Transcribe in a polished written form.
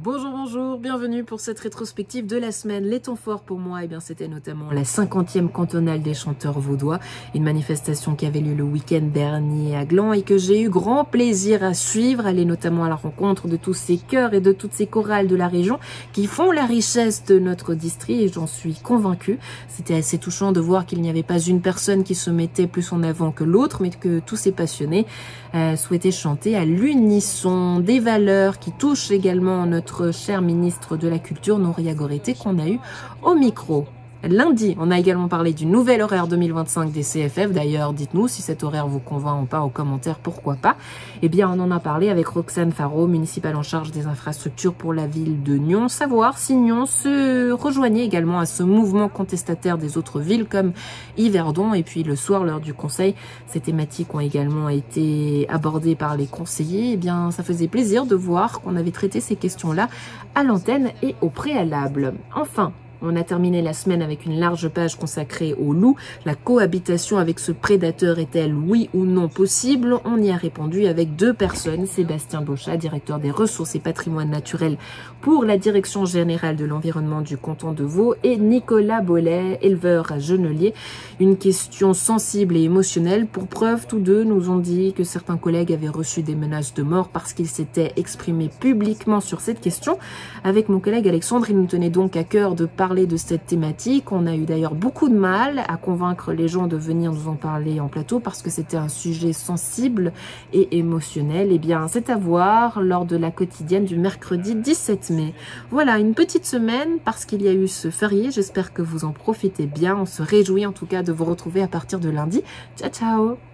Bonjour, bonjour, bienvenue pour cette rétrospective de la semaine. Les temps forts pour moi, c'était notamment la 50e cantonale des chanteurs vaudois, une manifestation qui avait lieu le week-end dernier à Gland et que j'ai eu grand plaisir à suivre, aller notamment à la rencontre de tous ces chœurs et de toutes ces chorales de la région qui font la richesse de notre district et j'en suis convaincue. C'était assez touchant de voir qu'il n'y avait pas une personne qui se mettait plus en avant que l'autre, mais que tous ces passionnés souhaitaient chanter à l'unisson des valeurs qui touchent également notre cher ministre de la Culture, Nouria Goretti, qu'on a eu au micro. Lundi, on a également parlé du nouvel horaire 2025 des CFF. D'ailleurs, dites-nous si cet horaire vous convainc ou pas aux commentaires, pourquoi pas. On en a parlé avec Roxane Faro, municipale en charge des infrastructures pour la ville de Nyon. Savoir si Nyon se rejoignait également à ce mouvement contestataire des autres villes comme Yverdon. Et puis le soir, lors du conseil, ces thématiques ont également été abordées par les conseillers. Ça faisait plaisir de voir qu'on avait traité ces questions-là à l'antenne et au préalable. Enfin, on a terminé la semaine avec une large page consacrée au loup. La cohabitation avec ce prédateur est-elle oui ou non possible? On y a répondu avec deux personnes. Sébastien Bochat, directeur des ressources et patrimoine naturel pour la direction générale de l'environnement du canton de Vaud, et Nicolas Bollet, éleveur à Genelier. Une question sensible et émotionnelle. Pour preuve, tous deux nous ont dit que certains collègues avaient reçu des menaces de mort parce qu'ils s'étaient exprimés publiquement sur cette question. Avec mon collègue Alexandre, il nous tenait donc à cœur de parler de cette thématique. On a eu d'ailleurs beaucoup de mal à convaincre les gens de venir nous en parler en plateau parce que c'était un sujet sensible et émotionnel. C'est à voir lors de la quotidienne du mercredi 17 mai. Voilà, une petite semaine parce qu'il y a eu ce férié. J'espère que vous en profitez bien. On se réjouit en tout cas de vous retrouver à partir de lundi. Ciao, ciao!